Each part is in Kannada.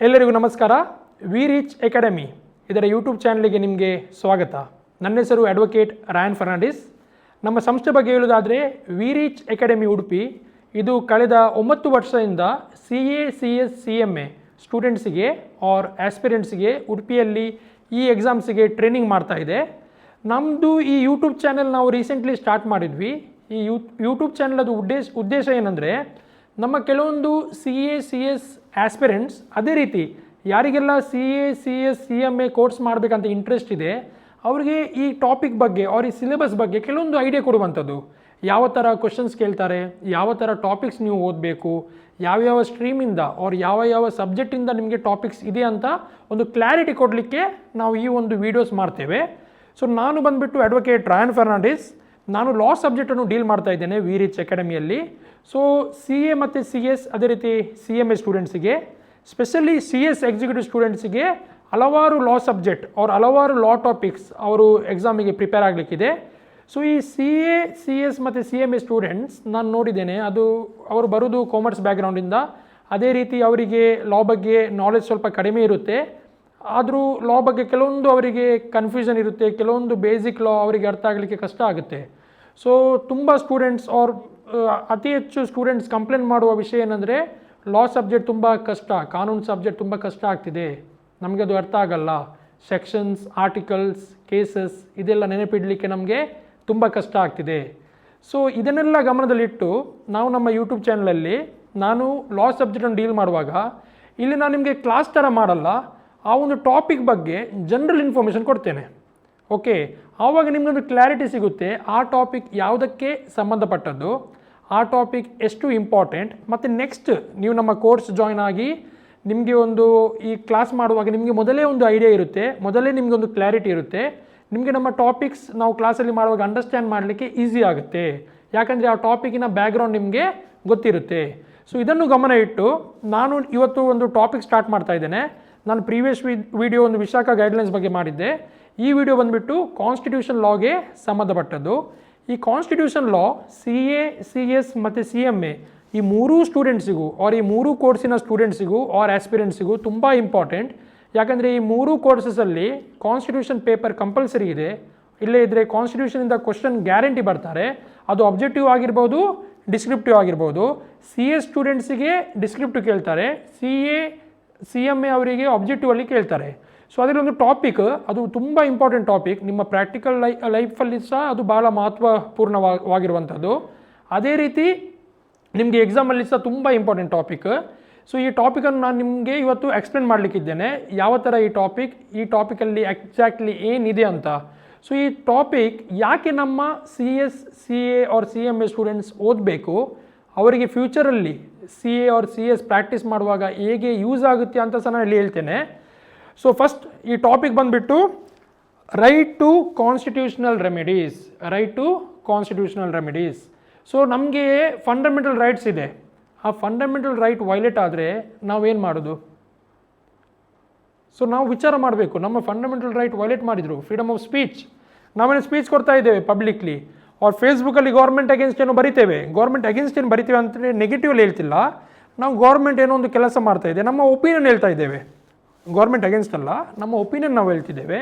ಎಲ್ಲರಿಗೂ ನಮಸ್ಕಾರ. ವಿ ರೀಚ್ ಅಕಾಡೆಮಿ ಇದರ ಯೂಟ್ಯೂಬ್ ಚಾನಲ್ಗೆ ನಿಮಗೆ ಸ್ವಾಗತ. ನನ್ನ ಹೆಸರು ಅಡ್ವೊಕೇಟ್ ರಾಯನ್ ಫರ್ನಾಂಡಿಸ್. ನಮ್ಮ ಸಂಸ್ಥೆ ಬಗ್ಗೆ ಹೇಳುವುದಾದರೆ ವಿ ರೀಚ್ ಅಕಾಡೆಮಿ ಉಡುಪಿ ಇದು ಕಳೆದ 9 ವರ್ಷದಿಂದ CA CS CMA ಸ್ಟೂಡೆಂಟ್ಸಿಗೆ ಆರ್ ಆಸ್ಪಿರೆಂಟ್ಸಿಗೆ ಉಡುಪಿಯಲ್ಲಿ ಈ ಎಕ್ಸಾಮ್ಸಿಗೆ ಟ್ರೈನಿಂಗ್ ಮಾಡ್ತಾ ಇದೆ. ನಮ್ಮದು ಈ ಯೂಟ್ಯೂಬ್ ಚಾನೆಲ್ ನಾವು ರೀಸೆಂಟ್ಲಿ ಸ್ಟಾರ್ಟ್ ಮಾಡಿದ್ವಿ. ಈ ಯೂಟ್ಯೂಬ್ ಚಾನಲ್ ಅದು ಉದ್ದೇಶ ಏನಂದರೆ ನಮ್ಮ ಕೆಲವೊಂದು CA CS ಆಸ್ಪಿರೆಂಟ್ಸ್ ಅದೇ ರೀತಿ ಯಾರಿಗೆಲ್ಲ CA CS CMA ಕೋರ್ಸ್ ಮಾಡಬೇಕಂತ ಇಂಟ್ರೆಸ್ಟ್ ಇದೆ ಅವರಿಗೆ ಈ ಟಾಪಿಕ್ ಬಗ್ಗೆ ಅವ್ರ ಈ ಸಿಲೆಬಸ್ ಬಗ್ಗೆ ಕೆಲವೊಂದು ಐಡಿಯಾ ಕೊಡುವಂಥದ್ದು. ಯಾವ ಥರ ಕ್ವಶನ್ಸ್ ಕೇಳ್ತಾರೆ, ಯಾವ ಥರ ಟಾಪಿಕ್ಸ್ ನೀವು ಓದಬೇಕು, ಯಾವ್ಯಾವ ಸ್ಟ್ರೀಮಿಂದ ಅವ್ರು ಯಾವ ಸಬ್ಜೆಕ್ಟಿಂದ ನಿಮಗೆ ಟಾಪಿಕ್ಸ್ ಇದೆ ಅಂತ ಒಂದು ಕ್ಲಾರಿಟಿ ಕೊಡಲಿಕ್ಕೆ ನಾವು ಈ ಒಂದು ವೀಡಿಯೋಸ್ ಮಾಡ್ತೇವೆ. ಸೊ ನಾನು ಬಂದುಬಿಟ್ಟು ಅಡ್ವೊಕೇಟ್ ರಾಯನ್ ಫರ್ನಾಂಡಿಸ್. ನಾನು ಲಾ ಸಬ್ಜೆಕ್ಟನ್ನು ಡೀಲ್ ಮಾಡ್ತಾ ಇದ್ದೇನೆ ವಿ ರೀಚ್ ಅಕಾಡೆಮಿಯಲ್ಲಿ. ಸೊ CA ಮತ್ತು CS ಅದೇ ರೀತಿ CMA ಸ್ಟೂಡೆಂಟ್ಸಿಗೆ, ಸ್ಪೆಷಲಿ CS ಎಕ್ಸಿಕ್ಯೂಟಿವ್ ಸ್ಟೂಡೆಂಟ್ಸಿಗೆ ಹಲವಾರು ಲಾ ಸಬ್ಜೆಕ್ಟ್ ಅವ್ರ ಹಲವಾರು ಲಾ ಟಾಪಿಕ್ಸ್ ಅವರು ಎಕ್ಸಾಮಿಗೆ ಪ್ರಿಪೇರ್ ಆಗಲಿಕ್ಕಿದೆ. ಸೊ ಈ CA CS ಮತ್ತು CMA ಸ್ಟೂಡೆಂಟ್ಸ್ ನಾನು ನೋಡಿದ್ದೇನೆ, ಅದು ಅವರು ಬರೋದು ಕಾಮರ್ಸ್ ಬ್ಯಾಕ್ಗ್ರೌಂಡಿಂದ. ಅದೇ ರೀತಿ ಅವರಿಗೆ ಲಾ ಬಗ್ಗೆ ನಾಲೆಜ್ ಸ್ವಲ್ಪ ಕಡಿಮೆ ಇರುತ್ತೆ. ಆದರೂ ಲಾ ಬಗ್ಗೆ ಕೆಲವೊಂದು ಅವರಿಗೆ ಕನ್ಫ್ಯೂಷನ್ ಇರುತ್ತೆ, ಕೆಲವೊಂದು ಬೇಸಿಕ್ ಲಾ ಅವರಿಗೆ ಅರ್ಥ ಆಗಲಿಕ್ಕೆ ಕಷ್ಟ ಆಗುತ್ತೆ. ಸೊ ತುಂಬ ಸ್ಟೂಡೆಂಟ್ಸ್ ಅತಿ ಹೆಚ್ಚು ಸ್ಟೂಡೆಂಟ್ಸ್ ಕಂಪ್ಲೇಂಟ್ ಮಾಡುವ ವಿಷಯ ಏನಂದರೆ ಲಾ ಸಬ್ಜೆಕ್ಟ್ ತುಂಬ ಕಷ್ಟ, ಕಾನೂನು ಸಬ್ಜೆಕ್ಟ್ ತುಂಬ ಕಷ್ಟ ಆಗ್ತಿದೆ, ನಮಗೆ ಅದು ಅರ್ಥ ಆಗಲ್ಲ, ಸೆಕ್ಷನ್ಸ್, ಆರ್ಟಿಕಲ್ಸ್, ಕೇಸಸ್ ಇದೆಲ್ಲ ನೆನಪಿಡಲಿಕ್ಕೆ ನಮಗೆ ತುಂಬ ಕಷ್ಟ ಆಗ್ತಿದೆ. ಸೊ ಇದನ್ನೆಲ್ಲ ಗಮನದಲ್ಲಿಟ್ಟು ನಾವು ನಮ್ಮ ಯೂಟ್ಯೂಬ್ ಚಾನಲಲ್ಲಿ ನಾನು ಲಾ ಸಬ್ಜೆಕ್ಟನ್ನು ಡೀಲ್ ಮಾಡುವಾಗ ಇಲ್ಲಿ ನಾನು ನಿಮಗೆ ಕ್ಲಾಸ್ ಥರ ಮಾಡಲ್ಲ, ಆ ಒಂದು ಟಾಪಿಕ್ ಬಗ್ಗೆ ಜನರಲ್ ಇನ್ಫಾರ್ಮೇಷನ್ ಕೊಡ್ತೇನೆ. ಓಕೆ, ಆವಾಗ ನಿಮಗೊಂದು ಕ್ಲಾರಿಟಿ ಸಿಗುತ್ತೆ ಆ ಟಾಪಿಕ್ ಯಾವುದಕ್ಕೆ ಸಂಬಂಧಪಟ್ಟದ್ದು, ಆ ಟಾಪಿಕ್ ಎಷ್ಟು ಇಂಪಾರ್ಟೆಂಟ್. ಮತ್ತು ನೆಕ್ಸ್ಟ್ ನೀವು ನಮ್ಮ ಕೋರ್ಸ್ ಜಾಯ್ನ್ ಆಗಿ ನಿಮಗೆ ಒಂದು ಈ ಕ್ಲಾಸ್ ಮಾಡುವಾಗ ನಿಮಗೆ ಮೊದಲೇ ಒಂದು ಐಡಿಯಾ ಇರುತ್ತೆ, ಮೊದಲೇ ನಿಮಗೆ ಒಂದು ಕ್ಲಾರಿಟಿ ಇರುತ್ತೆ. ನಿಮಗೆ ನಮ್ಮ ಟಾಪಿಕ್ಸ್ ನಾವು ಕ್ಲಾಸಲ್ಲಿ ಮಾಡುವಾಗ ಅಂಡರ್ಸ್ಟ್ಯಾಂಡ್ ಮಾಡಲಿಕ್ಕೆ ಈಸಿ ಆಗುತ್ತೆ, ಯಾಕಂದರೆ ಆ ಟಾಪಿಕಿನ ಬ್ಯಾಕ್ಗ್ರೌಂಡ್ ನಿಮಗೆ ಗೊತ್ತಿರುತ್ತೆ. ಸೊ ಇದನ್ನು ಗಮನ ಇಟ್ಟು ನಾನು ಇವತ್ತು ಒಂದು ಟಾಪಿಕ್ ಸ್ಟಾರ್ಟ್ ಮಾಡ್ತಾ ಇದ್ದೇನೆ. ನಾನು ಪ್ರೀವಿಯಸ್ ವಿಡಿಯೋ ಒಂದು ವಿಶಾಖ ಗೈಡ್ಲೈನ್ಸ್ ಬಗ್ಗೆ ಮಾಡಿದ್ದೆ. ಈ ವಿಡಿಯೋ ಬಂದುಬಿಟ್ಟು ಕಾನ್ಸ್ಟಿಟ್ಯೂಷನ್ ಲಾಗೆ ಸಂಬಂಧಪಟ್ಟದ್ದು. ಈ ಕಾನ್ಸ್ಟಿಟ್ಯೂಷನ್ ಲಾ CA CS ಮತ್ತು CMA ಈ ಮೂರೂ ಸ್ಟೂಡೆಂಟ್ಸಿಗೂ ಆರ್ ಈ ಮೂರೂ ಕೋರ್ಸಿನ ಸ್ಟೂಡೆಂಟ್ಸಿಗೂ ಆರ್ ಆಸ್ಪಿರೆಂಟ್ಸಿಗೂ ತುಂಬ ಇಂಪಾರ್ಟೆಂಟ್. ಯಾಕಂದರೆ ಈ ಮೂರೂ ಕೋರ್ಸಸಲ್ಲಿ ಕಾನ್ಸ್ಟಿಟ್ಯೂಷನ್ ಪೇಪರ್ ಕಂಪಲ್ಸರಿ ಇದೆ. ಇಲ್ಲೇ ಇದ್ದರೆ ಕಾನ್ಸ್ಟಿಟ್ಯೂಷನಿಂದ ಕ್ವಶನ್ ಗ್ಯಾರಂಟಿ ಬರ್ತಾರೆ, ಅದು ಅಬ್ಜೆಕ್ಟಿವ್ ಆಗಿರ್ಬೋದು, ಡಿಸ್ಕ್ರಿಪ್ಟಿವ್ ಆಗಿರ್ಬೋದು. CS ಸ್ಟೂಡೆಂಟ್ಸಿಗೆ ಡಿಸ್ಕ್ರಿಪ್ಟಿವ್ ಕೇಳ್ತಾರೆ, CMA ಅವರಿಗೆ ಅಬ್ಜೆಕ್ಟಿವಲ್ಲಿ ಕೇಳ್ತಾರೆ. ಸೊ ಅದರಲ್ಲೊಂದು ಟಾಪಿಕ್ ಅದು ತುಂಬ ಇಂಪಾರ್ಟೆಂಟ್ ಟಾಪಿಕ್, ನಿಮ್ಮ ಪ್ರಾಕ್ಟಿಕಲ್ ಲೈಫಲ್ಲಿ ಸಹ ಅದು ಭಾಳ ಮಹತ್ವಪೂರ್ಣವಾಗಿರುವಂಥದ್ದು. ಅದೇ ರೀತಿ ನಿಮಗೆ ಎಕ್ಸಾಮಲ್ಲಿ ಸಹ ತುಂಬ ಇಂಪಾರ್ಟೆಂಟ್ ಟಾಪಿಕ್. ಸೊ ಈ ಟಾಪಿಕನ್ನು ನಾನು ನಿಮಗೆ ಇವತ್ತು ಎಕ್ಸ್ಪ್ಲೇನ್ ಮಾಡಲಿಕ್ಕಿದ್ದೇನೆ, ಯಾವ ಥರ ಈ ಟಾಪಿಕಲ್ಲಿ ಎಕ್ಸಾಕ್ಟ್ಲಿ ಏನಿದೆ ಅಂತ. ಸೊ ಈ ಟಾಪಿಕ್ ಯಾಕೆ ನಮ್ಮ CS CA or CMA students ಓದಬೇಕು, ಅವರಿಗೆ ಫ್ಯೂಚರಲ್ಲಿ CA ಆರ್ CS ಪ್ರಾಕ್ಟೀಸ್ ಮಾಡುವಾಗ ಹೇಗೆ ಯೂಸ್ ಆಗುತ್ತೆ ಅಂತ ಸಹ ನಾನು ಇಲ್ಲಿ ಹೇಳ್ತೇನೆ. ಸೊ ಫಸ್ಟ್ ಈ ಟಾಪಿಕ್ ಬಂದುಬಿಟ್ಟು right to constitutional remedies. So ನಮಗೆ ಫಂಡಮೆಂಟಲ್ ರೈಟ್ಸ್ ಇದೆ, ಆ ಫಂಡಮೆಂಟಲ್ ರೈಟ್ ವೈಲೇಟ್ ಆದರೆ ನಾವೇನು ಮಾಡೋದು? ಸೊ ನಾವು ವಿಚಾರ ಮಾಡಬೇಕು, ನಮ್ಮ ಫಂಡಮೆಂಟಲ್ ರೈಟ್ ವೈಲೇಟ್ ಮಾಡಿದರು, ಫ್ರೀಡಮ್ ಆಫ್ ಸ್ಪೀಚ್, ನಾವೇನು ಸ್ಪೀಚ್ ಕೊಡ್ತಾ ಇದ್ದೇವೆ ಪಬ್ಲಿಕ್ಲಿ ಅವ್ರು ಫೇಸ್ಬುಕ್ಕಲ್ಲಿ ಗೌರ್ಮೆಂಟ್ ಅಗೇನ್ಸ್ಟ್ ಏನೋ ಬರಿತೇವೆ, ಗೌರ್ಮೆಂಟ್ ಅಗೇನ್ಸ್ಟ್ ಏನು ಬರಿತೇವೆ ಅಂತಲೇ ನೆಗೆಟಿವ್ಲಿ ಹೇಳ್ತಿಲ್ಲ, ನಾವು ಗೌರ್ಮೆಂಟ್ ಏನೋ ಒಂದು ಕೆಲಸ ಮಾಡ್ತಾ ಇದೆ, ನಮ್ಮ ಒಪಿನಿಯನ್ ಹೇಳ್ತಾ ಇದ್ದೇವೆ. ಗೌರ್ಮೆಂಟ್ ಅಗೇನ್ಸ್ಟ್ ಅಲ್ಲ, ನಮ್ಮ ಒಪಿನಿಯನ್ ನಾವು ಹೇಳ್ತಿದ್ದೇವೆ.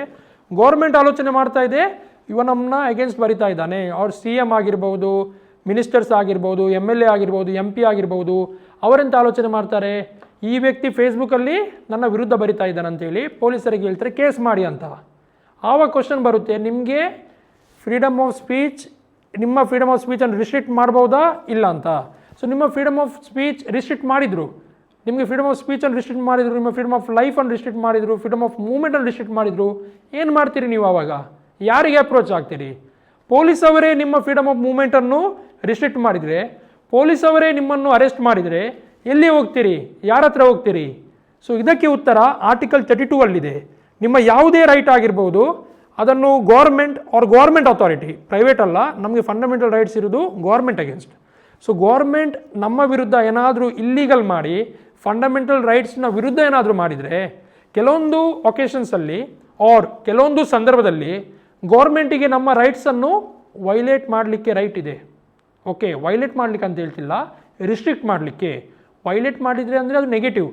ಗೌರ್ಮೆಂಟ್ ಆಲೋಚನೆ ಮಾಡ್ತಾ ಇದೆ, ಇವ ನಮ್ಮನ್ನ ಅಗೇನ್ಸ್ಟ್ ಬರಿತಾ ಇದ್ದಾನೆ, ಅವ್ರು CM ಆಗಿರ್ಬೋದು, ಮಿನಿಸ್ಟರ್ಸ್ ಆಗಿರ್ಬೋದು, MLA ಆಗಿರ್ಬೋದು, MP ಆಗಿರ್ಬೋದು, ಅವರೆಂತ ಆಲೋಚನೆ ಮಾಡ್ತಾರೆ, ಈ ವ್ಯಕ್ತಿ ಫೇಸ್ಬುಕ್ಕಲ್ಲಿ ನನ್ನ ವಿರುದ್ಧ ಬರಿತಾ ಇದ್ದಾನೆ ಅಂತೇಳಿ ಪೊಲೀಸರಿಗೆ ಹೇಳ್ತಾರೆ ಕೇಸ್ ಮಾಡಿ ಅಂತ. ಆವಾಗ ಕ್ವಶನ್ ಬರುತ್ತೆ, ನಿಮಗೆ ಫ್ರೀಡಮ್ ಆಫ್ ಸ್ಪೀಚ್, ನಿಮ್ಮ ಫ್ರೀಡಮ್ ಆಫ್ ಸ್ಪೀಚನ್ನು ರಿಸ್ಟ್ರಿಕ್ಟ್ ಮಾಡ್ಬೋದಾ ಇಲ್ಲ ಅಂತ. ಸೊ ನಿಮ್ಮ ಫ್ರೀಡಮ್ ಆಫ್ ಸ್ಪೀಚ್ ರಿಸ್ಟ್ರಿಕ್ಟ್ ಮಾಡಿದರು, ನಿಮಗೆ ಫ್ರೀಡಮ್ ಆಫ್ ಸ್ಪೀಚನ್ನು ರಿಸ್ಟ್ರಿಕ್ಟ್ ಮಾಡಿದರು, ನಿಮ್ಮ ಫ್ರೀಡಮ್ ಆಫ್ ಲೈಫನ್ನು ರಿಸ್ಟ್ರಿಕ್ಟ್ ಮಾಡಿದರು, ಫ್ರೀಡಮ್ ಆಫ್ ಮೂವ್ಮೆಂಟನ್ನು ರಿಸ್ಟ್ರಿಕ್ಟ್ ಮಾಡಿದರು, ಏನು ಮಾಡ್ತೀರಿ ನೀವು? ಆವಾಗ ಯಾರಿಗೆ ಅಪ್ರೋಚ್ ಆಗ್ತೀರಿ? ಪೊಲೀಸ್ ಅವರೇ ನಿಮ್ಮ ಫ್ರೀಡಮ್ ಆಫ್ ಮೂವ್ಮೆಂಟನ್ನು ರಿಸ್ಟ್ರಿಕ್ಟ್ ಮಾಡಿದರೆ, ಪೊಲೀಸ್ ಅವರೇ ನಿಮ್ಮನ್ನು ಅರೆಸ್ಟ್ ಮಾಡಿದರೆ ಎಲ್ಲಿ ಹೋಗ್ತೀರಿ? ಯಾರ ಹತ್ರ ಹೋಗ್ತೀರಿ? ಸೊ ಇದಕ್ಕೆ ಉತ್ತರ ಆರ್ಟಿಕಲ್ 32 ಅಲ್ಲಿದೆ. ನಿಮ್ಮ ಯಾವುದೇ ರೈಟ್ ಆಗಿರ್ಬೋದು ಅದನ್ನು ಗೌರ್ಮೆಂಟ್ ಅಥಾರಿಟಿ, ಪ್ರೈವೇಟ್ ಅಲ್ಲ, ನಮಗೆ ಫಂಡಮೆಂಟಲ್ ರೈಟ್ಸ್ ಇರೋದು ಗೌರ್ಮೆಂಟ್ ಅಗೇನ್ಸ್ಟ್. ಸೊ ಗೌರ್ಮೆಂಟ್ ನಮ್ಮ ವಿರುದ್ಧ ಏನಾದರೂ ಇಲ್ಲೀಗಲ್ ಮಾಡಿ ಫಂಡಮೆಂಟಲ್ ರೈಟ್ಸ್ನ ವಿರುದ್ಧ ಏನಾದರೂ ಮಾಡಿದರೆ, ಕೆಲವೊಂದು ಒಕೇಶನ್ಸಲ್ಲಿ ಆರ್ ಕೆಲವೊಂದು ಸಂದರ್ಭದಲ್ಲಿ ಗೌರ್ಮೆಂಟಿಗೆ ನಮ್ಮ ರೈಟ್ಸನ್ನು ವೈಲೇಟ್ ಮಾಡಲಿಕ್ಕೆ ರೈಟ್ ಇದೆ. ಓಕೆ, ವೈಲೇಟ್ ಮಾಡಲಿಕ್ಕೆ ಅಂತ ಹೇಳ್ತಿಲ್ಲ, ರಿಸ್ಟ್ರಿಕ್ಟ್ ಮಾಡಲಿಕ್ಕೆ. ವೈಲೇಟ್ ಮಾಡಿದರೆ ಅಂದರೆ ಅದು ನೆಗೆಟಿವ್,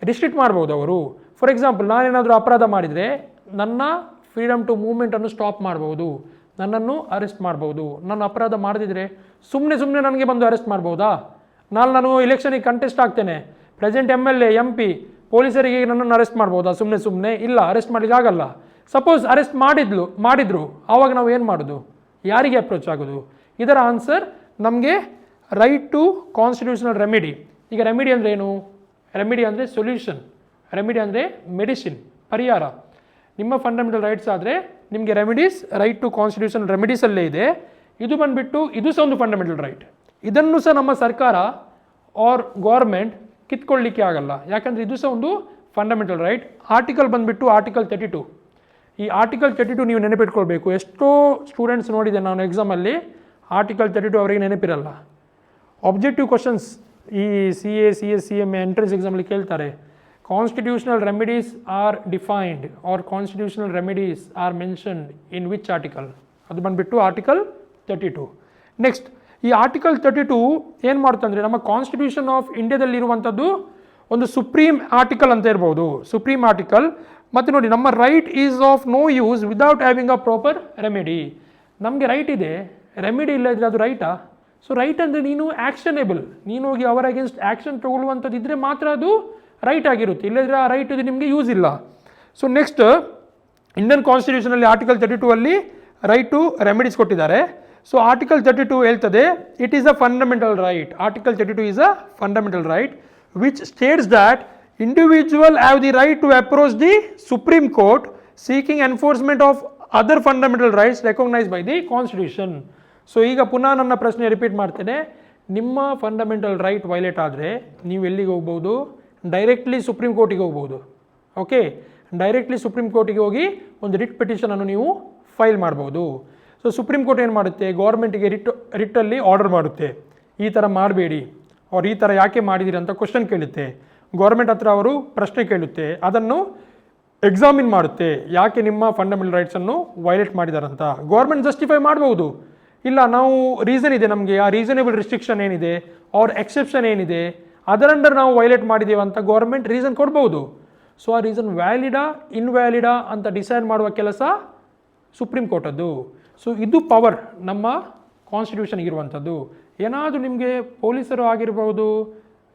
ರಿಸ್ಟ್ರಿಕ್ಟ್ ಮಾಡ್ಬೋದು ಅವರು. ಫಾರ್ ಎಕ್ಸಾಂಪಲ್, ನಾನೇನಾದರೂ ಅಪರಾಧ ಮಾಡಿದರೆ ನನ್ನ ಫ್ರೀಡಮ್ ಟು ಮೂವ್ಮೆಂಟನ್ನು ಸ್ಟಾಪ್ ಮಾಡ್ಬೋದು, ನನ್ನನ್ನು ಅರೆಸ್ಟ್ ಮಾಡ್ಬೋದು. ನಾನು ಅಪರಾಧ ಮಾಡದಿದ್ರೆ ಸುಮ್ಮನೆ ನನಗೆ ಬಂದು ಅರೆಸ್ಟ್ ಮಾಡ್ಬೋದಾ? ನಾನು ಎಲೆಕ್ಷನಿಗೆ ಕಂಟೆಸ್ಟ್ ಆಗ್ತೇನೆ, ಪ್ರೆಸೆಂಟ್ MLA MP ಪೊಲೀಸರಿಗೆ ನನ್ನನ್ನು ಅರೆಸ್ಟ್ ಮಾಡ್ಬೋದಾ ಸುಮ್ಮನೆ? ಇಲ್ಲ, ಅರೆಸ್ಟ್ ಮಾಡಲಿಕ್ಕೆ ಆಗಲ್ಲ. ಸಪೋಸ್ ಅರೆಸ್ಟ್ ಮಾಡಿದ್ರು ಆವಾಗ ನಾವು ಏನು ಮಾಡೋದು? ಯಾರಿಗೆ ಅಪ್ರೋಚ್ ಆಗೋದು? ಇದರ ಆನ್ಸರ್ ನಮಗೆ ರೈಟ್ ಟು ಕಾನ್ಸ್ಟಿಟ್ಯೂಷನಲ್ ರೆಮಿಡಿ. ಈಗ ರೆಮಿಡಿ ಅಂದರೆ ಏನು? ರೆಮಿಡಿ ಅಂದರೆ ಸೊಲ್ಯೂಷನ್, ರೆಮಿಡಿ ಅಂದರೆ ಮೆಡಿಸಿನ್, ಪರಿಹಾರ. ನಿಮ್ಮ ಫಂಡಮೆಂಟಲ್ ರೈಟ್ಸ್ ಆದರೆ ನಿಮಗೆ ರೆಮಿಡೀಸ್ ರೈಟ್ ಟು ಕಾನ್ಸ್ಟಿಟ್ಯೂಷನಲ್ ರೆಮಿಡೀಸಲ್ಲೇ ಇದೆ. ಇದು ಬಂದುಬಿಟ್ಟು ಇದು ಸಹ ಒಂದು ಫಂಡಮೆಂಟಲ್ ರೈಟ್. ಇದನ್ನು ಸಹ ನಮ್ಮ ಸರ್ಕಾರ ಆರ್ ಗೌರ್ಮೆಂಟ್ ಕಿತ್ಕೊಳ್ಳಿಕ್ಕೆ ಆಗಲ್ಲ, ಯಾಕಂದರೆ ಇದು ಸಹ ಒಂದು ಫಂಡಮೆಂಟಲ್ ರೈಟ್. ಆರ್ಟಿಕಲ್ ಬಂದುಬಿಟ್ಟು ಆರ್ಟಿಕಲ್ 32. ಈ ಆರ್ಟಿಕಲ್ 32 ನೀವು ನೆನಪಿಟ್ಕೊಳ್ಬೇಕು. ಎಷ್ಟೋ ಸ್ಟೂಡೆಂಟ್ಸ್ ನೋಡಿದೆ ನಾನು ಎಕ್ಸಾಮಲ್ಲಿ, ಆರ್ಟಿಕಲ್ 32 ಅವರಿಗೆ ನೆನಪಿರಲ್ಲ. ಆಬ್ಜೆಕ್ಟಿವ್ ಕ್ವಶನ್ಸ್ ಈ CA CS CMA ಎಂಟ್ರೆನ್ಸ್ ಎಕ್ಸಾಮಲ್ಲಿ ಕೇಳ್ತಾರೆ, constitutional remedies are defined or constitutional remedies are mentioned in which article? ಅದು ಬಂದುಬಿಟ್ಟು ಆರ್ಟಿಕಲ್ 32. ನೆಕ್ಸ್ಟ್, ಈ ಆರ್ಟಿಕಲ್ 32 ಏನು ಮಾಡುತ್ತಂದರೆ ನಮ್ಮ ಕಾನ್ಸ್ಟಿಟ್ಯೂಷನ್ ಆಫ್ ಇಂಡಿಯಾದಲ್ಲಿರುವಂಥದ್ದು ಒಂದು ಸುಪ್ರೀಂ ಆರ್ಟಿಕಲ್ ಅಂತ ಇರ್ಬೋದು, ಸುಪ್ರೀಂ ಆರ್ಟಿಕಲ್. ಮತ್ತು ನೋಡಿ, ನಮ್ಮ right is of no use without having a proper remedy. ನಮಗೆ ರೈಟ್ ಇದೆ, ರೆಮಿಡಿ ಇಲ್ಲ ಇದ್ರೆ ಅದು ರೈಟಾ? ಸೊ ರೈಟ್ ಅಂದರೆ ನೀನು ಆ್ಯಕ್ಷನೇಬಲ್, ನೀನು ಹೋಗಿ ಅವರ ಅಗೇನ್ಸ್ಟ್ ಆ್ಯಕ್ಷನ್ ತೊಗೊಳ್ಳುವಂಥದ್ದು ಇದ್ದರೆ ಮಾತ್ರ ಅದು ರೈಟ್ ಆಗಿರುತ್ತೆ, ಇಲ್ಲದ್ರೆ ಆ ರೈಟ್ ಇದು ನಿಮಗೆ ಯೂಸ್ ಇಲ್ಲ. ಸೊ ನೆಕ್ಸ್ಟ್, ಇಂಡಿಯನ್ ಕಾನ್ಸ್ಟಿಟ್ಯೂಷನಲ್ಲಿ ಆರ್ಟಿಕಲ್ 32 ಅಲ್ಲಿ ರೈಟ್ ಟು ರೆಮಿಡೀಸ್ ಕೊಟ್ಟಿದ್ದಾರೆ. ಸೊ ಆರ್ಟಿಕಲ್ 32 ಹೇಳ್ತದೆ, it is a fundamental right. Article 32 is a fundamental right which States that individual have the right to approach the Supreme Court seeking enforcement of other fundamental rights recognized by the Constitution. So ಈಗ ಪುನಃ ನನ್ನ ಪ್ರಶ್ನೆ ರಿಪೀಟ್ ಮಾಡ್ತೇನೆ. ನಿಮ್ಮ ಫಂಡಮೆಂಟಲ್ ರೈಟ್ ವೈಲೇಟ್ ಆದರೆ ನೀವು ಎಲ್ಲಿಗೆ ಹೋಗ್ಬೋದು? ಡೈರೆಕ್ಟ್ಲಿ ಸುಪ್ರೀಂ ಕೋರ್ಟಿಗೆ ಹೋಗ್ಬೋದು. ಓಕೆ, ಡೈರೆಕ್ಟ್ಲಿ ಸುಪ್ರೀಂ ಕೋರ್ಟಿಗೆ ಹೋಗಿ ಒಂದು ರಿಟ್ ಪಿಟಿಷನನ್ನು ನೀವು ಫೈಲ್ ಮಾಡ್ಬೋದು. ಸೊ ಸುಪ್ರೀಂ ಕೋರ್ಟ್ ಏನು ಮಾಡುತ್ತೆ? ಗೌರ್ಮೆಂಟಿಗೆ ರಿಟ್ಟಲ್ಲಿ ಆರ್ಡರ್ ಮಾಡುತ್ತೆ, ಈ ಥರ ಮಾಡಬೇಡಿ, ಅವ್ರು ಈ ಥರ ಯಾಕೆ ಮಾಡಿದಿರಿ ಅಂತ ಕ್ವಶನ್ ಕೇಳುತ್ತೆ. ಗೌರ್ಮೆಂಟ್ ಹತ್ರ ಅವರು ಪ್ರಶ್ನೆ ಕೇಳುತ್ತೆ, ಅದನ್ನು ಎಕ್ಸಾಮಿನ್ ಮಾಡುತ್ತೆ, ಯಾಕೆ ನಿಮ್ಮ ಫಂಡಮೆಂಟಲ್ ರೈಟ್ಸನ್ನು ವೈಲೇಟ್ ಮಾಡಿದಾರಂತ. ಗೌರ್ಮೆಂಟ್ ಜಸ್ಟಿಫೈ ಮಾಡ್ಬೋದು, ಇಲ್ಲ ನಾವು ರೀಸನ್ ಇದೆ ನಮಗೆ, ಆ ರೀಸನೇಬಲ್ ರಿಸ್ಟ್ರಿಕ್ಷನ್ ಏನಿದೆ ಅವ್ರ ಎಕ್ಸೆಪ್ಷನ್ ಏನಿದೆ ಅದರ ಅಂಡರ್ ನಾವು ವೈಲೇಟ್ ಮಾಡಿದ್ದೇವೆ ಅಂತ ಗೌರ್ಮೆಂಟ್ ರೀಸನ್ ಕೊಡ್ಬೋದು. ಸೊ ಆ ರೀಸನ್ ವ್ಯಾಲಿಡಾ ಇನ್ವ್ಯಾಲಿಡಾ ಅಂತ ಡಿಸೈಡ್ ಮಾಡುವ ಕೆಲಸ ಸುಪ್ರೀಂ ಕೋರ್ಟದ್ದು. ಸೊ ಇದು ಪವರ್ ನಮ್ಮ ಕಾನ್ಸ್ಟಿಟ್ಯೂಷನ್ಗೆ ಇರುವಂಥದ್ದು. ಏನಾದರೂ ನಿಮಗೆ ಪೊಲೀಸರು ಆಗಿರ್ಬೋದು,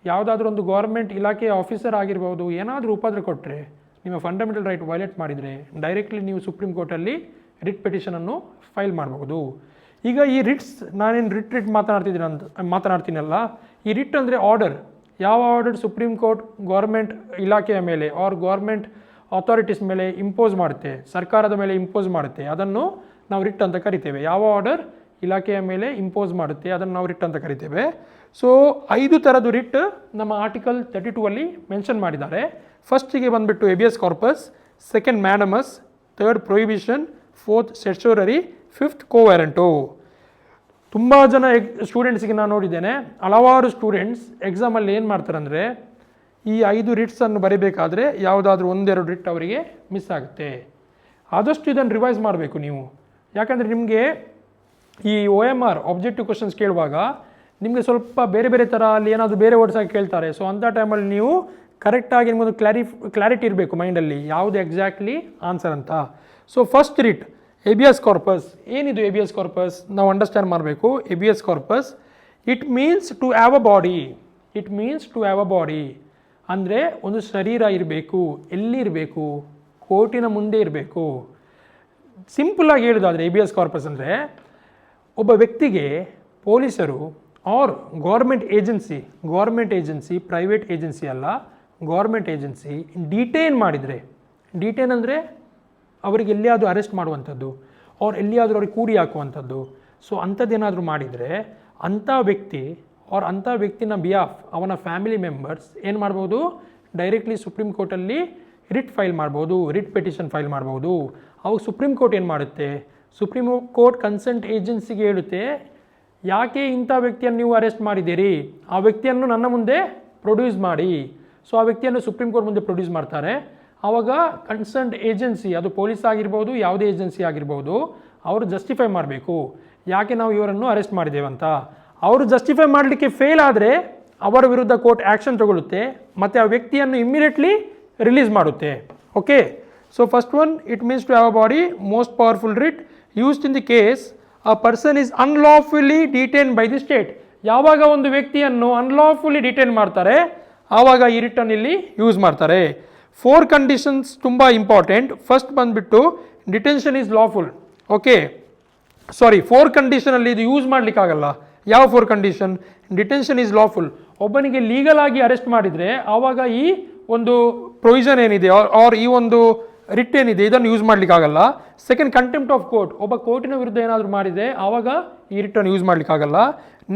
ಯಾವುದಾದ್ರೂ ಒಂದು ಗೌರ್ಮೆಂಟ್ ಇಲಾಖೆಯ ಆಫೀಸರ್ ಆಗಿರ್ಬೋದು, ಏನಾದರೂ ಉಪದ್ರ ಕೊಟ್ಟರೆ, ನಿಮ್ಮ ಫಂಡಮೆಂಟಲ್ ರೈಟ್ ವೈಲೇಟ್ ಮಾಡಿದರೆ ಡೈರೆಕ್ಟ್ಲಿ ನೀವು ಸುಪ್ರೀಂ ಕೋರ್ಟಲ್ಲಿ ರಿಟ್ ಪಿಟಿಷನನ್ನು ಫೈಲ್ ಮಾಡ್ಬೋದು. ಈಗ ಈ ರಿಟ್ಸ್, ನಾನೇನು ರಿಟ್ ಮಾತನಾಡ್ತೀನಲ್ಲ, ಈ ರಿಟ್ ಅಂದರೆ ಆರ್ಡರ್. ಯಾವ ಆರ್ಡರ್ ಸುಪ್ರೀಂ ಕೋರ್ಟ್ ಗೌರ್ಮೆಂಟ್ ಇಲಾಖೆಯ ಮೇಲೆ ಆರ್ ಗೌರ್ಮೆಂಟ್ ಅಥಾರಿಟೀಸ್ ಮೇಲೆ ಇಂಪೋಸ್ ಮಾಡುತ್ತೆ, ಸರ್ಕಾರದ ಮೇಲೆ ಇಂಪೋಸ್ ಮಾಡುತ್ತೆ, ಅದನ್ನು ನಾವು ರಿಟ್ ಅಂತ ಕರಿತೇವೆ. ಯಾವ ಆರ್ಡರ್ ಇಲಾಖೆಯ ಮೇಲೆ ಇಂಪೋಸ್ ಮಾಡುತ್ತೆ ಅದನ್ನು ನಾವು ರಿಟ್ ಅಂತ ಕರಿತೇವೆ. ಸೊ 5 ಥರದ್ದು ರಿಟ್ ನಮ್ಮ ಆರ್ಟಿಕಲ್ 32 ಅಲ್ಲಿ ಮೆನ್ಷನ್ ಮಾಡಿದ್ದಾರೆ. ಫಸ್ಟಿಗೆ ಬಂದುಬಿಟ್ಟು habeas corpus, second mandamus, third prohibition, fourth certiorari, fifth quo warranto. ತುಂಬ ಜನ ಸ್ಟೂಡೆಂಟ್ಸಿಗೆ ನಾನು ನೋಡಿದ್ದೇನೆ, ಹಲವಾರು ಸ್ಟೂಡೆಂಟ್ಸ್ ಎಕ್ಸಾಮಲ್ಲಿ ಏನು ಮಾಡ್ತಾರೆ ಅಂದರೆ, ಈ 5 ರಿಟ್ಸನ್ನು ಬರೀಬೇಕಾದ್ರೆ ಯಾವುದಾದ್ರೂ 1-2 ರಿಟ್ ಅವರಿಗೆ ಮಿಸ್ ಆಗುತ್ತೆ. ಆದಷ್ಟು ಇದನ್ನು ರಿವೈಸ್ ಮಾಡಬೇಕು ನೀವು, ಯಾಕಂದರೆ ನಿಮಗೆ ಈ OMR ಆಬ್ಜೆಕ್ಟಿವ್ ಕ್ವಶನ್ಸ್ ಕೇಳುವಾಗ ನಿಮಗೆ ಸ್ವಲ್ಪ ಬೇರೆ ಬೇರೆ ಥರ ಅಲ್ಲಿ ಏನಾದರೂ ಬೇರೆ ವರ್ಡ್ಸ್ ಆಗಿ ಕೇಳ್ತಾರೆ. ಸೊ ಅಂಥ ಟೈಮಲ್ಲಿ ನೀವು ಕರೆಕ್ಟಾಗಿ ನಿಮ್ಮದು ಕ್ಲಾರಿಟಿ ಇರಬೇಕು ಮೈಂಡಲ್ಲಿ, ಯಾವುದು ಎಕ್ಸಾಕ್ಟ್ಲಿ ಆನ್ಸರ್ ಅಂತ. So first writ habeas corpus. ಏನಿದು ಎಬಿಯಸ್ ಕಾರ್ಪಸ್? ನಾವು ಅಂಡರ್ಸ್ಟ್ಯಾಂಡ್ ಮಾಡಬೇಕು. Habeas corpus, it means to have a body. It means to have a body ಅಂದರೆ ಒಂದು ಶರೀರ ಇರಬೇಕು. ಎಲ್ಲಿರಬೇಕು? ಕೋರ್ಟಿನ ಮುಂದೆ ಇರಬೇಕು. ಸಿಂಪಲ್ಲಾಗಿ ಹೇಳೋದಾದರೆ ಎಬಿಯಸ್ ಕಾರ್ಪಸ್ ಅಂದರೆ, ಒಬ್ಬ ವ್ಯಕ್ತಿಗೆ ಪೊಲೀಸರು or government agency private agency ಅಲ್ಲ, ಗೌರ್ಮೆಂಟ್ ಏಜೆನ್ಸಿ ಡಿಟೈನ್ ಮಾಡಿದರೆ, ಡಿಟೈನ್ ಅಂದರೆ ಅವರಿಗೆ ಎಲ್ಲಿಯಾದರೂ ಅರೆಸ್ಟ್ ಮಾಡುವಂಥದ್ದು ಅವ್ರು ಎಲ್ಲಿಯಾದರೂ ಅವ್ರಿಗೆ ಕೂಡಿ ಹಾಕುವಂಥದ್ದು. ಸೊ ಅಂಥದ್ದೇನಾದರೂ ಮಾಡಿದರೆ ಅಂಥ ವ್ಯಕ್ತಿ ಅವ್ರ ಅಂಥ ವ್ಯಕ್ತಿನ ಬಿಯಾಫ್ ಅವನ ಫ್ಯಾಮಿಲಿ ಮೆಂಬರ್ಸ್ ಏನು ಮಾಡ್ಬೋದು? ಡೈರೆಕ್ಟ್ಲಿ ಸುಪ್ರೀಂ ಕೋರ್ಟಲ್ಲಿ ರಿಟ್ ಫೈಲ್ ಮಾಡ್ಬೋದು, ರಿಟ್ ಪಿಟಿಷನ್ ಫೈಲ್ ಮಾಡ್ಬೋದು. ಅವಾಗ ಸುಪ್ರೀಂ ಕೋರ್ಟ್ ಏನು ಮಾಡುತ್ತೆ? ಸುಪ್ರೀಂ ಕೋರ್ಟ್ ಕನ್ಸರ್ಟ್ ಏಜೆನ್ಸಿಗೆ ಹೇಳುತ್ತೆ, ಯಾಕೆ ಇಂಥ ವ್ಯಕ್ತಿಯನ್ನು ನೀವು ಅರೆಸ್ಟ್ ಮಾಡಿದ್ದೀರಿ, ಆ ವ್ಯಕ್ತಿಯನ್ನು ನನ್ನ ಮುಂದೆ ಪ್ರೊಡ್ಯೂಸ್ ಮಾಡಿ. ಸೊ ಆ ವ್ಯಕ್ತಿಯನ್ನು ಸುಪ್ರೀಂ ಕೋರ್ಟ್ ಮುಂದೆ ಪ್ರೊಡ್ಯೂಸ್ ಮಾಡ್ತಾರೆ. ಆವಾಗ ಕನ್ಸರ್ನ್ಡ್ ಏಜೆನ್ಸಿ, ಅದು ಪೊಲೀಸ್ ಆಗಿರ್ಬೋದು, ಯಾವುದೇ ಏಜೆನ್ಸಿ ಆಗಿರ್ಬೋದು, ಅವರು ಜಸ್ಟಿಫೈ ಮಾಡಬೇಕು ಯಾಕೆ ನಾವು ಇವರನ್ನು ಅರೆಸ್ಟ್ ಮಾಡಿದ್ದೇವೆ ಅಂತ. ಅವರು ಜಸ್ಟಿಫೈ ಮಾಡಲಿಕ್ಕೆ ಫೇಲ್ ಆದರೆ ಅವರ ವಿರುದ್ಧ ಕೋರ್ಟ್ ಆ್ಯಕ್ಷನ್ ತಗೊಳ್ಳುತ್ತೆ ಮತ್ತು ಆ ವ್ಯಕ್ತಿಯನ್ನು ಇಮ್ಮಿಡಿಯೇಟ್ಲಿ ರಿಲೀಸ್ ಮಾಡುತ್ತೆ. Okay, so first one, it means to have a body, most powerful writ used in the case a person is unlawfully detain by the state. ಯಾವಾಗ ಒಂದು ವ್ಯಕ್ತಿಯನ್ನು ಅನ್ಲಾಫುಲಿ ಡಿಟೈನ್ ಮಾಡ್ತಾರೆ ಆವಾಗ ಈ ರಿಟನ್ನು ಇಲ್ಲಿ ಯೂಸ್ ಮಾಡ್ತಾರೆ. 4 ಕಂಡೀಷನ್ಸ್ ತುಂಬ ಇಂಪಾರ್ಟೆಂಟ್. ಫಸ್ಟ್ ಬಂದುಬಿಟ್ಟು ಡಿಟೆನ್ಷನ್ ಈಸ್ ಲಾಫುಲ್. ಓಕೆ, ಸಾರಿ, 4 ಕಂಡೀಷನಲ್ಲಿ ಇದು ಯೂಸ್ ಮಾಡಲಿಕ್ಕಾಗಲ್ಲ. ಯಾವ 4 ಕಂಡೀಷನ್? Detention is lawful. ಒಬ್ಬನಿಗೆ ಲೀಗಲ್ ಆಗಿ ಅರೆಸ್ಟ್ ಮಾಡಿದರೆ ಆವಾಗ ಈ ಒಂದು ಪ್ರೊವಿಷನ್ ಏನಿದೆ ಆರ್ ಈ ಒಂದು ರಿಟ್ ಏನಿದೆ ಇದನ್ನು ಯೂಸ್ ಮಾಡಲಿಕ್ಕಾಗಲ್ಲ. Second, contempt of court. ಒಬ್ಬ ಕೋರ್ಟಿನ ವಿರುದ್ಧ ಏನಾದರೂ ಮಾಡಿದರೆ ಆವಾಗ ಈ ರಿಟ್ಟನ್ನು ಯೂಸ್ ಮಾಡಲಿಕ್ಕಾಗಲ್ಲ.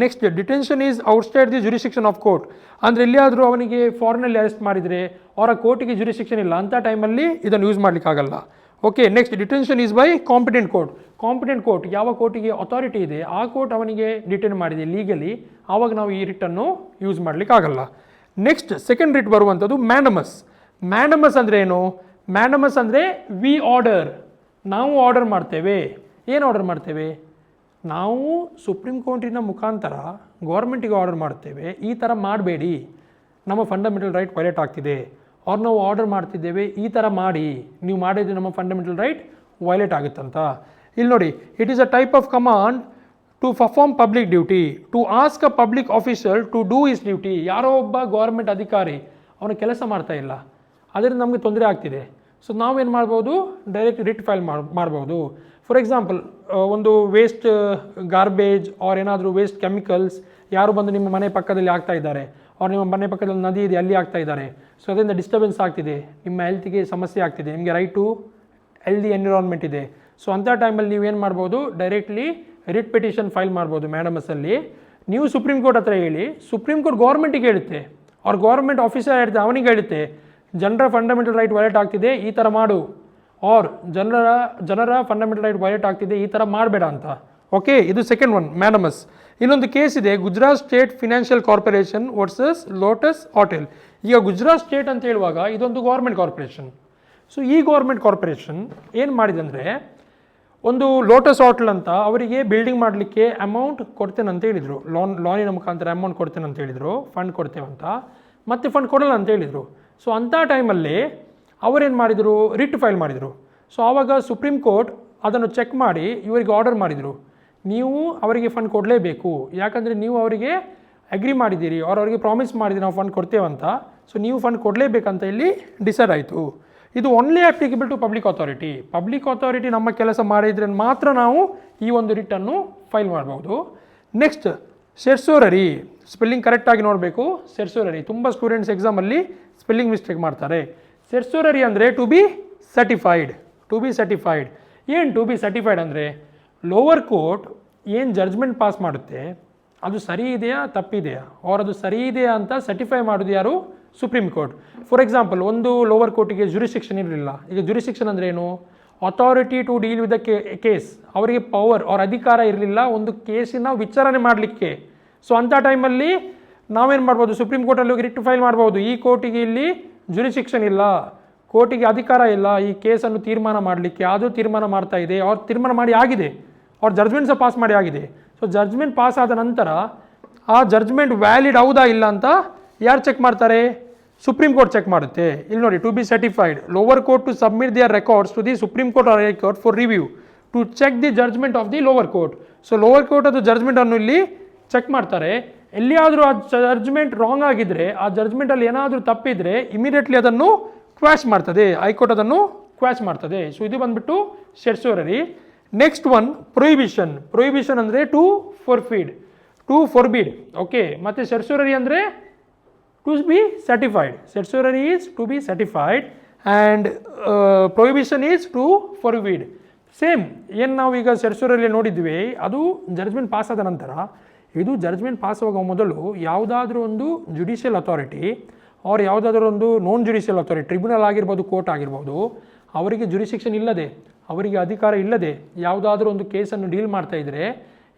Next, detention is outside the jurisdiction of court. ಅಂದರೆ ಎಲ್ಲಿಯಾದರೂ ಅವನಿಗೆ ಫಾರಿನಲ್ಲಿ ಅರೆಸ್ಟ್ ಮಾಡಿದರೆ ಅವರ ಕೋರ್ಟಿಗೆ ಜುರಿಸ್ಡಿಕ್ಷನ್ ಇಲ್ಲ, ಅಂಥ ಟೈಮಲ್ಲಿ ಇದನ್ನು ಯೂಸ್ ಮಾಡಲಿಕ್ಕಾಗಲ್ಲ. Okay, next, detention is by competent court. Competent court, ಯಾವ ಕೋರ್ಟಿಗೆ ಅಥಾರಿಟಿ ಇದೆ ಆ ಕೋರ್ಟ್ ಅವನಿಗೆ ಡಿಟೈನ್ ಮಾಡಿದೆ ಲೀಗಲಿ, ಆವಾಗ ನಾವು ಈ ರಿಟ್ಟನ್ನು ಯೂಸ್ ಮಾಡಲಿಕ್ಕಾಗಲ್ಲ. ನೆಕ್ಸ್ಟ್, ಸೆಕೆಂಡ್ ರಿಟ್ ಬರುವಂಥದ್ದು ಮ್ಯಾನಮಸ್. ಮ್ಯಾನಮಸ್ ಅಂದರೆ ಏನು? ಮ್ಯಾನಮಸ್ ಅಂದರೆ ವಿ ಆರ್ಡರ್, ನಾವು ಆರ್ಡರ್ ಮಾಡ್ತೇವೆ. ಏನು ಆರ್ಡರ್ ಮಾಡ್ತೇವೆ? ನಾವು ಸುಪ್ರೀಂ ಕೋರ್ಟಿನ ಮುಖಾಂತರ ಗೌರ್ಮೆಂಟಿಗೆ ಆರ್ಡರ್ ಮಾಡ್ತೇವೆ, ಈ ಥರ ಮಾಡಬೇಡಿ, ನಮ್ಮ ಫಂಡಮೆಂಟಲ್ ರೈಟ್ ವೈಲೇಟ್ ಆಗ್ತಿದೆ. ಅವ್ರು ನಾವು ಆರ್ಡರ್ ಮಾಡ್ತಿದ್ದೇವೆ, ಈ ಥರ ಮಾಡಿ, ನೀವು ಮಾಡಿದ್ರೆ ನಮ್ಮ ಫಂಡಮೆಂಟಲ್ ರೈಟ್ ವೈಲೇಟ್ ಆಗುತ್ತಂತ. ಇಲ್ಲಿ ನೋಡಿ, it is a type of command to perform public duty, to ask a public official to do his duty. ಯಾರೋ ಒಬ್ಬ ಗೌರ್ಮೆಂಟ್ ಅಧಿಕಾರಿ ಅವನು ಕೆಲಸ ಮಾಡ್ತಾ ಇಲ್ಲ, ಅದರಿಂದ ನಮಗೆ ತೊಂದರೆ ಆಗ್ತಿದೆ. ಸೊ ನಾವೇನು ಮಾಡ್ಬೋದು? ಡೈರೆಕ್ಟ್ ರಿಟ್ ಫೈಲ್ ಮಾಡ್ಬೋದು. ಫಾರ್ ಎಕ್ಸಾಂಪಲ್, ಒಂದು ವೇಸ್ಟ್ ಗಾರ್ಬೇಜ್ ಆರ್ ಏನಾದರೂ ವೇಸ್ಟ್ ಕೆಮಿಕಲ್ಸ್ ಯಾರು ಬಂದು ನಿಮ್ಮ ಮನೆ ಪಕ್ಕದಲ್ಲಿ ಆಗ್ತಾ ಇದ್ದಾರೆ, ಅವ್ರು ನಿಮ್ಮ ಮನೆ ಪಕ್ಕದಲ್ಲಿ ನದಿ ಇದೆ ಅಲ್ಲಿ ಆಗ್ತಾ ಇದ್ದಾರೆ, ಸೊ ಅದರಿಂದ ಡಿಸ್ಟರ್ಬೆನ್ಸ್ ಆಗ್ತಿದೆ, ನಿಮ್ಮ ಹೆಲ್ತ್ಗೆ ಸಮಸ್ಯೆ ಆಗ್ತಿದೆ, ನಿಮಗೆ ರೈಟ್ ಟು ಹೆಲ್ದಿ ಎನ್ವಿರಾನ್ಮೆಂಟ್ ಇದೆ. ಸೊ ಅಂಥ ಟೈಮಲ್ಲಿ ನೀವೇನು ಮಾಡ್ಬೋದು? ಡೈರೆಕ್ಟ್ಲಿ ರಿಟ್ ಪಿಟಿಷನ್ ಫೈಲ್ ಮಾಡ್ಬೋದು ಮ್ಯಾಡಮಸಲ್ಲಿ. ನೀವು ಸುಪ್ರೀಂ ಕೋರ್ಟ್ ಹತ್ರ ಹೇಳಿ, ಸುಪ್ರೀಂ ಕೋರ್ಟ್ ಗೌರ್ಮೆಂಟಿಗೆ ಹೇಳುತ್ತೆ, ಅವ್ರ ಗೌರ್ಮೆಂಟ್ ಆಫೀಸರ್ ಇರುತ್ತೆ ಅವನಿಗೆ ಹೇಳುತ್ತೆ ಜನರ ಫಂಡಮೆಂಟಲ್ ರೈಟ್ ವೈಲೇಟ್ ಆಗ್ತಿದೆ, ಈ ಥರ ಮಾಡು, ಆರ್ ಜನರ ಫಂಡಮೆಂಟಲ್ ರೈಟ್ ವೈಲೇಟ್ ಆಗ್ತಿದೆ, ಈ ಥರ ಮಾಡಬೇಡ ಅಂತ. ಓಕೆ, ಇದು ಸೆಕೆಂಡ್ ಒನ್, ಮ್ಯಾನಮಸ್. ಇನ್ನೊಂದು ಕೇಸ್ ಇದೆ, Gujarat state financial corporation versus lotus hotel. ಈಗ ಗುಜರಾತ್ ಸ್ಟೇಟ್ ಅಂತ ಹೇಳುವಾಗ ಇದೊಂದು ಗೌರ್ಮೆಂಟ್ ಕಾರ್ಪೊರೇಷನ್. ಸೊ ಈ ಗೌರ್ಮೆಂಟ್ ಕಾರ್ಪೊರೇಷನ್ ಏನು ಮಾಡಿದೆ ಅಂದರೆ, ಒಂದು ಲೋಟಸ್ ಹೋಟೆಲ್ ಅಂತ ಅವರಿಗೆ ಬಿಲ್ಡಿಂಗ್ ಮಾಡಲಿಕ್ಕೆ ಅಮೌಂಟ್ ಕೊಡ್ತೇನೆ ಅಂತ ಹೇಳಿದರು, ಲೋನಿನ ಮುಖಾಂತರ ಅಮೌಂಟ್ ಕೊಡ್ತೇನೆ ಅಂತ ಹೇಳಿದರು, ಫಂಡ್ ಕೊಡ್ತೇವಂತ, ಮತ್ತೆ ಫಂಡ್ ಕೊಡಲ್ಲ ಅಂತ ಹೇಳಿದರು. ಸೊ ಅಂಥ ಟೈಮಲ್ಲಿ ಅವರೇನು ಮಾಡಿದರು? ರಿಟ್ ಫೈಲ್ ಮಾಡಿದರು. ಸೊ ಆವಾಗ ಸುಪ್ರೀಂ ಕೋರ್ಟ್ ಅದನ್ನು ಚೆಕ್ ಮಾಡಿ ಇವರಿಗೆ ಆರ್ಡರ್ ಮಾಡಿದರು, ನೀವು ಅವರಿಗೆ ಫಂಡ್ ಕೊಡಲೇಬೇಕು, ಯಾಕಂದರೆ ನೀವು ಅವರಿಗೆ ಅಗ್ರಿ ಮಾಡಿದ್ದೀರಿ, ಅವರಿಗೆ ಪ್ರಾಮಿಸ್ ಮಾಡಿದ್ದೀರಿ ನಾವು ಫಂಡ್ ಕೊಡ್ತೇವಂತ, ಸೊ ನೀವು ಫಂಡ್ ಕೊಡಲೇಬೇಕಂತ ಇಲ್ಲಿ ಡಿಸೈಡ್ ಆಯಿತು. ಇದು only applicable to public authority. Public authority ನಮ್ಮ ಕೆಲಸ ಮಾಡಿದ್ರೆ ಮಾತ್ರ ನಾವು ಈ ಒಂದು ರಿಟ್ಟನ್ನು ಫೈಲ್ ಮಾಡ್ಬೋದು. Next, certiorari. ಸ್ಪೆಲ್ಲಿಂಗ್ ಕರೆಕ್ಟಾಗಿ ನೋಡಬೇಕು. ಸೆರ್ಸೋರರಿ, ತುಂಬ ಸ್ಟೂಡೆಂಟ್ಸ್ ಎಕ್ಸಾಮಲ್ಲಿ ಸ್ಪೆಲ್ಲಿಂಗ್ ಮಿಸ್ಟೇಕ್ ಮಾಡ್ತಾರೆ. ಸೆರ್ಸೋರರಿ ಅಂದರೆ to be certified. To be certified ಏನು? ಟು ಬಿ ಸರ್ಟಿಫೈಡ್ ಅಂದರೆ ಲೋವರ್ ಕೋರ್ಟ್ ಏನು ಜಡ್ಜ್ಮೆಂಟ್ ಪಾಸ್ ಮಾಡುತ್ತೆ ಅದು ಸರಿ ಇದೆಯಾ ತಪ್ಪಿದೆಯಾ, ಅವ್ರು ಅದು ಸರಿ ಇದೆಯಾ ಅಂತ ಸರ್ಟಿಫೈ ಮಾಡೋದು ಯಾರು? Supreme Court. ಫಾರ್ ಎಕ್ಸಾಂಪಲ್, ಒಂದು ಲೋವರ್ ಕೋರ್ಟಿಗೆ ಜುರಿಸ್ಡಿಕ್ಷನ್ ಇರಲಿಲ್ಲ. ಈಗ ಜುರಿಸ್ಡಿಕ್ಷನ್ ಅಂದರೆ ಏನು? Authority to deal with the case. ಅವರಿಗೆ ಪವರ್ ಅವ್ರ ಅಧಿಕಾರ ಇರಲಿಲ್ಲ ಒಂದು ಕೇಸಿನ ವಿಚಾರಣೆ ಮಾಡಲಿಕ್ಕೆ. ಸೊ ಅಂಥ ಟೈಮಲ್ಲಿ ನಾವೇನು ಮಾಡ್ಬೋದು? ಸುಪ್ರೀಂ ಕೋರ್ಟಲ್ಲಿ ಹೋಗಿ ರಿಟ್ ಫೈಲ್ ಮಾಡ್ಬೋದು. ಈ ಕೋರ್ಟಿಗೆ ಇಲ್ಲಿ ಜುರಿಸ್ಡಿಕ್ಷನ್ ಇಲ್ಲ, ಕೋರ್ಟಿಗೆ ಅಧಿಕಾರ ಇಲ್ಲ ಈ ಕೇಸನ್ನು ತೀರ್ಮಾನ ಮಾಡಲಿಕ್ಕೆ, ಅದು ತೀರ್ಮಾನ ಮಾಡ್ತಾ ಇದೆ, ಅವ್ರು ತೀರ್ಮಾನ ಮಾಡಿ ಆಗಿದೆ, ಅವ್ರ ಜಡ್ಜ್ಮೆಂಟ್ ಸಹ ಪಾಸ್ ಮಾಡಿ ಆಗಿದೆ. ಸೊ ಜಡ್ಜ್ಮೆಂಟ್ ಪಾಸ್ ಆದ ನಂತರ ಆ ಜಡ್ಜ್ಮೆಂಟ್ ವ್ಯಾಲಿಡ್ ಹೌದಾ ಇಲ್ಲ ಅಂತ ಯಾರು ಚೆಕ್ ಮಾಡ್ತಾರೆ? ಸುಪ್ರೀಂ ಕೋರ್ಟ್ ಚೆಕ್ ಮಾಡುತ್ತೆ. ಇಲ್ಲಿ ನೋಡಿ, to be certified, lower court to submit their records to the Supreme Court or high court for review to check the judgment of the lower court. So lower court ಅದು ಜಡ್ಜ್ಮೆಂಟನ್ನು ಇಲ್ಲಿ ಚೆಕ್ ಮಾಡ್ತಾರೆ. ಎಲ್ಲಿಯಾದರೂ ಆ ಜಡ್ಜ್ಮೆಂಟ್ ರಾಂಗ್ ಆಗಿದ್ದರೆ, ಆ ಜಡ್ಜ್ಮೆಂಟಲ್ಲಿ ಏನಾದರೂ ತಪ್ಪಿದರೆ ಇಮಿಡಿಯೇಟ್ಲಿ ಅದನ್ನು ಕ್ವಾಶ್ ಮಾಡ್ತದೆ, ಹೈಕೋರ್ಟ್ ಅದನ್ನು ಕ್ವಾಶ್ ಮಾಡ್ತದೆ. ಸೊ ಇದು ಬಂದ್ಬಿಟ್ಟು certiorari. Next one, prohibition. Prohibition ಅಂದರೆ to forbid, to forbid. Okay, ಮತ್ತು ಸೆರ್ಸೋರರಿ ಅಂದರೆ to be certified. Certiorari is to be certified and prohibition is to forbid. Same ಏನು ನಾವು ಈಗ ಸೆರ್ಸೋರಲ್ಲಿ ನೋಡಿದ್ವಿ, ಅದು ಜಡ್ಜ್ಮೆಂಟ್ ಪಾಸ್ ಆದ ನಂತರ. ಇದು ಜಡ್ಜ್ಮೆಂಟ್ ಪಾಸ್ ಆಗುವ ಮೊದಲು ಯಾವುದಾದ್ರೂ ಒಂದು ಜುಡಿಷಿಯಲ್ ಅಥಾರಿಟಿ ಅವ್ರು ಯಾವುದಾದ್ರೂ ಒಂದು ನಾನ್ ಜುಡಿಷಿಯಲ್ ಅಥಾರಿಟಿ, ಟ್ರಿಬ್ಯುನಲ್ ಆಗಿರ್ಬೋದು, ಕೋರ್ಟ್ ಆಗಿರ್ಬೋದು, ಅವರಿಗೆ ಜುರಿಸ್ಡಿಕ್ಷನ್ ಇಲ್ಲದೆ, ಅವರಿಗೆ ಅಧಿಕಾರ ಇಲ್ಲದೆ ಯಾವುದಾದ್ರೂ ಒಂದು ಕೇಸನ್ನು ಡೀಲ್ ಮಾಡ್ತಾ ಇದ್ದರೆ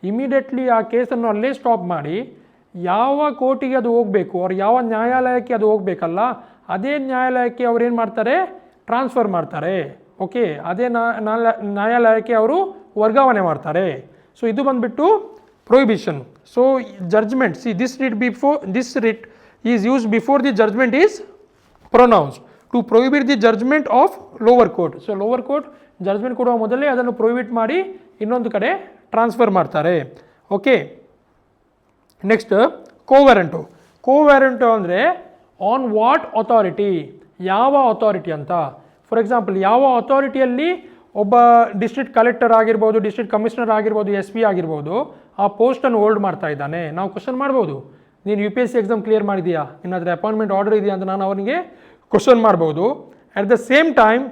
ಇಮಿಡಿಯೇಟ್ಲಿ ಆ ಕೇಸನ್ನು ಅಲ್ಲೇ ಸ್ಟಾಪ್ ಮಾಡಿ ಯಾವ ಕೋರ್ಟಿಗೆ ಅದು ಹೋಗಬೇಕು, ಅವ್ರು ಯಾವ ನ್ಯಾಯಾಲಯಕ್ಕೆ ಅದು ಹೋಗಬೇಕಲ್ಲ ಅದೇ ನ್ಯಾಯಾಲಯಕ್ಕೆ ಅವ್ರು ಏನು ಮಾಡ್ತಾರೆ? ಟ್ರಾನ್ಸ್ಫರ್ ಮಾಡ್ತಾರೆ. ಓಕೆ, ಅದೇ ನ್ಯಾಯಾಲಯಕ್ಕೆ ಅವರು ವರ್ಗಾವಣೆ ಮಾಡ್ತಾರೆ. ಸೊ ಇದು ಬಂದುಬಿಟ್ಟು prohibition. So judgment, see this writ is used before the judgment is pronounced to prohibit the judgment of lower court. So lower court judgment ಕೊಡುವ ಮೊದಲೇ ಅದನ್ನು ಪ್ರೊಹಿಬಿಟ್ ಮಾಡಿ ಇನ್ನೊಂದು ಕಡೆ ಟ್ರಾನ್ಸ್ಫರ್ ಮಾಡ್ತಾರೆ. ಓಕೆ, ನೆಕ್ಸ್ಟ್ ಕೋವ್ಯಾರಂಟು ಅಂದರೆ ಆನ್ ವಾಟ್ ಅಥಾರಿಟಿ, ಯಾವ ಅಥಾರಿಟಿ ಅಂತ. ಫಾರ್ ಎಕ್ಸಾಂಪಲ್, ಯಾವ ಅಥಾರಿಟಿಯಲ್ಲಿ ಒಬ್ಬ ಡಿಸ್ಟ್ರಿಕ್ಟ್ ಕಲೆಕ್ಟರ್ ಆಗಿರ್ಬೋದು, ಡಿಸ್ಟ್ರಿಕ್ಟ್ ಕಮಿಷನರ್ ಆಗಿರ್ಬೋದು, SP ಆಗಿರ್ಬೋದು, ಆ ಪೋಸ್ಟನ್ನು ಹೋಲ್ಡ್ ಮಾಡ್ತಾ ಇದ್ದಾನೆ. ನಾವು ಕ್ವಶನ್ ಮಾಡ್ಬೋದು, ನೀನು UPSC ಎಕ್ಸಾಮ್ ಕ್ಲಿಯರ್ ಮಾಡಿದೆಯಾ, ನಿನ್ನಾದರೆ ಅಪಾಯಿಂಟ್ಮೆಂಟ್ ಆರ್ಡರ್ ಇದೆಯಾ ಅಂತ ನಾನು ಅವನಿಗೆ ಕ್ವಶನ್ ಮಾಡ್ಬೋದು. ಅಟ್ ದ ಸೇಮ್ ಟೈಮ್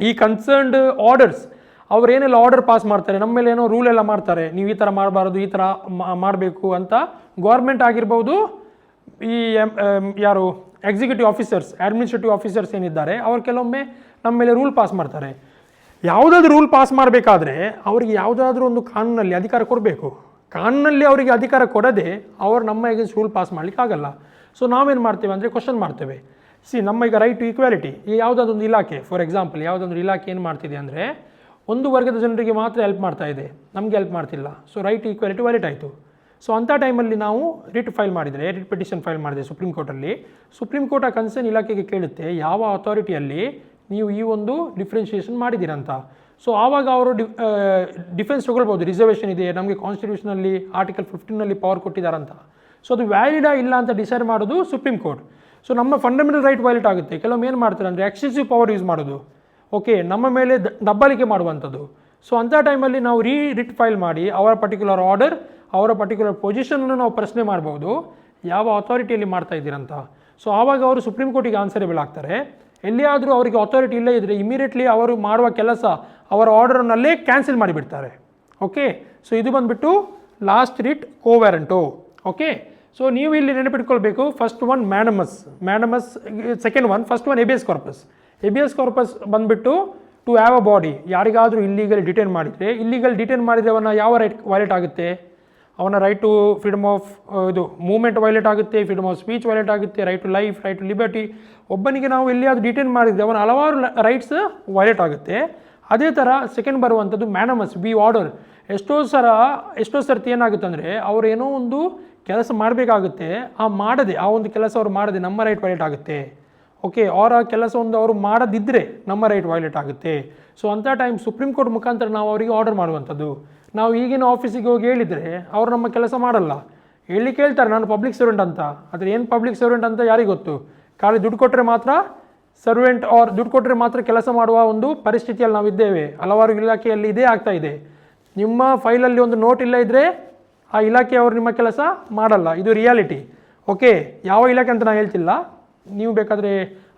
ಈ ಕನ್ಸರ್ನ್ಡ್ ಆರ್ಡರ್ಸ್, ಅವ್ರು ಏನೆಲ್ಲ ಆರ್ಡರ್ ಪಾಸ್ ಮಾಡ್ತಾರೆ, ನಮ್ಮ ಮೇಲೆ ಏನೋ ರೂಲ್ ಎಲ್ಲ ಮಾಡ್ತಾರೆ, ನೀವು ಈ ಥರ ಮಾಡಬಾರ್ದು, ಈ ಥರ ಮಾಡಬೇಕು ಅಂತ ಗೌರ್ಮೆಂಟ್ ಆಗಿರ್ಬೋದು, ಈ ಯಾರು ಎಕ್ಸಿಕ್ಯೂಟಿವ್ ಆಫೀಸರ್ಸ್, ಅಡ್ಮಿನಿಸ್ಟ್ರೇಟಿವ್ ಆಫೀಸರ್ಸ್ ಏನಿದ್ದಾರೆ, ಅವ್ರು ಕೆಲವೊಮ್ಮೆ ನಮ್ಮ ಮೇಲೆ ರೂಲ್ ಪಾಸ್ ಮಾಡ್ತಾರೆ. ಯಾವುದಾದ್ರೂ ರೂಲ್ ಪಾಸ್ ಮಾಡಬೇಕಾದ್ರೆ ಅವರಿಗೆ ಯಾವುದಾದ್ರೂ ಒಂದು ಕಾನೂನಲ್ಲಿ ಅಧಿಕಾರ ಕೊಡಬೇಕು. ಕಾನೂನಲ್ಲಿ ಅವರಿಗೆ ಅಧಿಕಾರ ಕೊಡದೆ ಅವರು ನಮ್ಮ ಎಗೇನ್ಸ್ಟ್ ರೂಲ್ ಪಾಸ್ ಮಾಡಲಿಕ್ಕೆ ಆಗಲ್ಲ. ಸೊ ನಾವೇನು ಮಾಡ್ತೇವೆ ಅಂದರೆ ಕ್ವಶನ್ ಮಾಡ್ತೇವೆ. ನಮ್ಮ ಈಗ ರೈಟ್ ಟು ಈಕ್ವಾಲಿಟಿ, ಈ ಯಾವುದಾದೊಂದು ಇಲಾಖೆ, ಫಾರ್ ಎಕ್ಸಾಂಪಲ್ ಯಾವುದೊಂದು ಇಲಾಖೆ ಏನು ಮಾಡ್ತಿದೆ ಅಂದರೆ ಒಂದು ವರ್ಗದ ಜನರಿಗೆ ಮಾತ್ರ ಹೆಲ್ಪ್ ಮಾಡ್ತಾ ಇದೆ, ನಮಗೆ ಹೆಲ್ಪ್ ಮಾಡ್ತಿಲ್ಲ. So right to equality valid ಆಯಿತು. ಸೊ ಅಂಥ ಟೈಮಲ್ಲಿ ನಾವು ರಿಟ್ ಪಿಟಿಷನ್ ಫೈಲ್ ಮಾಡಿದೆ ಸುಪ್ರೀಂ ಕೋರ್ಟಲ್ಲಿ. ಸುಪ್ರೀಂ ಕೋರ್ಟ್ ಆ ಕನ್ಸರ್ನ್ ಇಲಾಖೆಗೆ ಕೇಳುತ್ತೆ, ಯಾವ ಅಥಾರಿಟಿಯಲ್ಲಿ ನೀವು ಈ ಒಂದು ಡಿಫ್ರೆನ್ಷಿಯೇಷನ್ ಮಾಡಿದ್ದೀರಂತ. ಸೊ ಆವಾಗ ಅವರು ಡಿಫೆನ್ಸ್ ತೊಗೊಳ್ಬೋದು, ರಿಸರ್ವೇಷನ್ ಇದೆ, ನಮಗೆ ಕಾನ್ಸ್ಟಿಟ್ಯೂಷನಲ್ಲಿ ಆರ್ಟಿಕಲ್ 15ನಲ್ಲಿ ಪವರ್ ಕೊಟ್ಟಿದ್ದಾರಂತ. ಸೊ ಅದು ವ್ಯಾಲಿಡಾ ಇಲ್ಲ ಅಂತ ಡಿಸೈಡ್ ಮಾಡೋದು ಸುಪ್ರೀಂ ಕೋರ್ಟ್. ಸೊ ನಮ್ಮ ಫಂಡಮೆಂಟಲ್ ರೈಟ್ ವೈಲೇಟ್ ಆಗುತ್ತೆ. ಕೆಲವೊಮ್ಮೆ ಏನು ಮಾಡ್ತಾರೆ ಅಂದರೆ ಎಕ್ಸೆಸಿವ್ ಪವರ್ ಯೂಸ್ ಮಾಡೋದು, ಓಕೆ, ನಮ್ಮ ಮೇಲೆ ದಬ್ಬಾಳಿಕೆ ಮಾಡುವಂಥದ್ದು. ಸೊ ಅಂಥ ಟೈಮಲ್ಲಿ ನಾವು ರಿಟ್ ಫೈಲ್ ಮಾಡಿ ಅವರ ಪರ್ಟಿಕ್ಯುಲರ್ ಆರ್ಡರ್, ಅವರ ಪರ್ಟಿಕ್ಯುಲರ್ ಪೊಸಿಷನನ್ನು ನಾವು ಪ್ರಶ್ನೆ ಮಾಡ್ಬೋದು, ಯಾವ ಅಥಾರಿಟಿಯಲ್ಲಿ ಮಾಡ್ತಾ ಇದ್ದೀರಂತ. ಸೊ ಆವಾಗ ಅವರು ಸುಪ್ರೀಂ ಕೋರ್ಟಿಗೆ ಆನ್ಸರೇಬಲ್ ಆಗ್ತಾರೆ. ಎಲ್ಲಿಯಾದರೂ ಅವರಿಗೆ ಅಥಾರಿಟಿ ಇಲ್ಲೇ ಇದ್ದರೆ ಇಮಿಡಿಯೇಟ್ಲಿ ಅವರು ಮಾಡುವ ಕೆಲಸ, ಅವರ ಆರ್ಡರ್ನಲ್ಲೇ ಕ್ಯಾನ್ಸಲ್ ಮಾಡಿಬಿಡ್ತಾರೆ. ಓಕೆ, ಸೊ ಇದು ಬಂದುಬಿಟ್ಟು last writ quo warranto. Okay, so ನೀವು ಇಲ್ಲಿ ನೆನಪಿಟ್ಕೊಳ್ಬೇಕು, first one mandamus, second one, first one habeas corpus ಬಂದುಬಿಟ್ಟು ಟು ಹ್ಯಾವ್ ಅ ಬಾಡಿ. ಯಾರಿಗಾದರೂ ಇಲ್ಲಿಗಲ್ ಡಿಟೈನ್ ಮಾಡಿದರೆ ಅವನ ಯಾವ ರೈಟ್ ವೈಲೇಟ್ ಆಗುತ್ತೆ? ಅವನ ರೈಟ್ ಟು ಫ್ರೀಡಮ್ ಆಫ್ ಇದು ಮೂವ್ಮೆಂಟ್ ವೈಲೇಟ್ ಆಗುತ್ತೆ, ಫ್ರೀಡಮ್ ಆಫ್ ಸ್ಪೀಚ್ ವೈಲೇಟ್ ಆಗುತ್ತೆ, right to life, right to liberty. ಒಬ್ಬನಿಗೆ ನಾವು ಎಲ್ಲಿಯಾದರೂ ಡಿಟೈನ್ ಮಾಡಿದರೆ ಅವನ ಹಲವಾರು ರೈಟ್ಸ್ ವೈಲೇಟ್ ಆಗುತ್ತೆ. ಅದೇ ಥರ ಸೆಕೆಂಡ್ ಬರುವಂಥದ್ದು ಮ್ಯಾನಮಸ್, ಬಿ ಆರ್ಡರ್. ಎಷ್ಟೋ ಸರ್ತಿ ಏನಾಗುತ್ತೆ ಅಂದರೆ ಅವರು ಏನೋ ಒಂದು ಕೆಲಸ ಮಾಡಬೇಕಾಗುತ್ತೆ, ಆ ಒಂದು ಕೆಲಸ ಅವರು ಮಾಡದೆ ನಮ್ಮ ರೈಟ್ ವೈಲೇಟ್ ಆಗುತ್ತೆ. ಓಕೆ, ಅವರ ಕೆಲಸ ಒಂದು ಅವರು ಮಾಡದಿದ್ದರೆ ನಮ್ಮ ರೈಟ್ ವೈಲೇಟ್ ಆಗುತ್ತೆ. ಸೊ ಅಂಥ ಟೈಮ್ ಸುಪ್ರೀಂ ಕೋರ್ಟ್ ಮುಖಾಂತರ ನಾವು ಅವರಿಗೆ ಆರ್ಡರ್ ಮಾಡುವಂಥದ್ದು. ನಾವು ಈಗಿನ ಆಫೀಸಿಗೆ ಹೋಗಿ ಹೇಳಿದರೆ ಅವರು ನಮ್ಮ ಕೆಲಸ ಮಾಡಲ್ಲ, ಹೇಳಿ ಕೇಳ್ತಾರೆ ನಾನು ಪಬ್ಲಿಕ್ ಸರ್ವೆಂಟ್ ಅಂತ. ಆದರೆ ಏನು ಪಬ್ಲಿಕ್ ಸರ್ವೆಂಟ್ ಅಂತ ಯಾರಿಗೆ ಗೊತ್ತು? ಖಾಲಿ ದುಡ್ಡು ಕೊಟ್ಟರೆ ಮಾತ್ರ ಸರ್ವೆಂಟ್ ದುಡ್ಡು ಕೊಟ್ಟರೆ ಮಾತ್ರ ಕೆಲಸ ಮಾಡುವ ಒಂದು ಪರಿಸ್ಥಿತಿಯಲ್ಲಿ ನಾವಿದ್ದೇವೆ. ಹಲವಾರು ಇಲಾಖೆಯಲ್ಲಿ ಇದೇ ಆಗ್ತಾ ಇದೆ. ನಿಮ್ಮ ಫೈಲಲ್ಲಿ ಒಂದು ನೋಟ್ ಇಲ್ಲ ಇದ್ದರೆ ಆ ಇಲಾಖೆಯವರು ನಿಮ್ಮ ಕೆಲಸ ಮಾಡಲ್ಲ, ಇದು ರಿಯಾಲಿಟಿ. ಓಕೆ, ಯಾವ ಇಲಾಖೆ ಅಂತ ನಾನು ಹೇಳ್ತಿಲ್ಲ, ನೀವು ಬೇಕಾದರೆ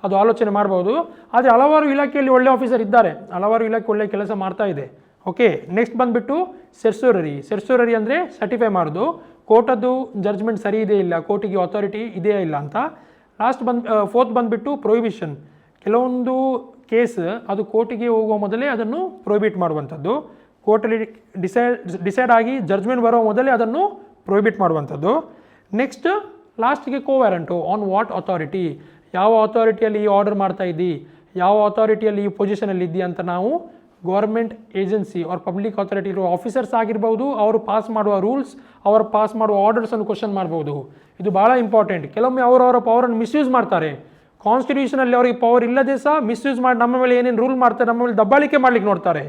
ಅದು ಆಲೋಚನೆ ಮಾಡ್ಬೋದು. ಆದರೆ ಹಲವಾರು ಇಲಾಖೆಯಲ್ಲಿ ಒಳ್ಳೆ ಆಫೀಸರ್ ಇದ್ದಾರೆ, ಹಲವಾರು ಇಲಾಖೆ ಒಳ್ಳೆ ಕೆಲಸ ಮಾಡ್ತಾ ಇದೆ. ಓಕೆ, ನೆಕ್ಸ್ಟ್ ಬಂದುಬಿಟ್ಟು ಸೆರ್ಸೋರರಿ ಅಂದರೆ ಸರ್ಟಿಫೈ ಮಾಡೋದು, ಕೋರ್ಟದ್ದು ಜಡ್ಜ್ಮೆಂಟ್ ಸರಿ ಇದೆ ಇಲ್ಲ, ಕೋರ್ಟಿಗೆ ಅಥಾರಿಟಿ ಇದೆಯಾ ಇಲ್ಲ ಅಂತ. ಫೋರ್ತ್ ಬಂದುಬಿಟ್ಟು ಪ್ರೊಹಿಬಿಷನ್. ಕೆಲವೊಂದು ಕೇಸ್ ಅದು ಕೋರ್ಟಿಗೆ ಹೋಗುವ ಮೊದಲೇ ಅದನ್ನು ಪ್ರೊಹಿಬಿಟ್ ಮಾಡುವಂಥದ್ದು, ಕೋರ್ಟಲ್ಲಿ ಡಿಸೈಡ್ ಆಗಿ ಜಡ್ಜ್ಮೆಂಟ್ ಬರೋ ಮೊದಲೇ ಅದನ್ನು ಪ್ರೊಹಿಬಿಟ್ ಮಾಡುವಂಥದ್ದು. ನೆಕ್ಸ್ಟ್ ಲಾಸ್ಟಿಗೆ ಕೋವ್ಯಾರಂಟು, ಆನ್ ವಾಟ್ ಅಥಾರಿಟಿ, ಯಾವ ಅಥಾರಿಟಿಯಲ್ಲಿ ಈ ಆರ್ಡರ್ ಮಾಡ್ತಾ ಇದ್ದಿ, ಯಾವ ಅಥಾರಿಟಿಯಲ್ಲಿ ಈ ಪೊಸಿಷನಲ್ಲಿ ಇದ್ದಿ ಅಂತ ನಾವು government agency or public authority ಇರುವ ಆಫೀಸರ್ಸ್ ಆಗಿರ್ಬೋದು, ಅವರು ಪಾಸ್ ಮಾಡುವ ರೂಲ್ಸ್, ಅವರು ಪಾಸ್ ಮಾಡುವ ಆರ್ಡರ್ಸನ್ನು ಕ್ವಶನ್ ಮಾಡ್ಬೋದು. ಇದು ಭಾಳ ಇಂಪಾರ್ಟೆಂಟ್. ಕೆಲವೊಮ್ಮೆ ಅವರವರ ಪವರನ್ನು ಮಿಸ್ಯೂಸ್ ಮಾಡ್ತಾರೆ. ಕಾನ್ಸ್ಟಿಟ್ಯೂಷನಲ್ಲಿ ಅವರಿಗೆ ಪವರ್ ಇಲ್ಲದೆ ಸಹ ಮಿಸ್ಯೂಸ್ ಮಾಡಿ ನಮ್ಮ ಮೇಲೆ ಏನೇನು ರೂಲ್ ಮಾಡ್ತಾರೆ, ನಮ್ಮ ಮೇಲೆ ದಬ್ಬಾಳಿಕೆ ಮಾಡಲಿಕ್ಕೆ ನೋಡ್ತಾರೆ.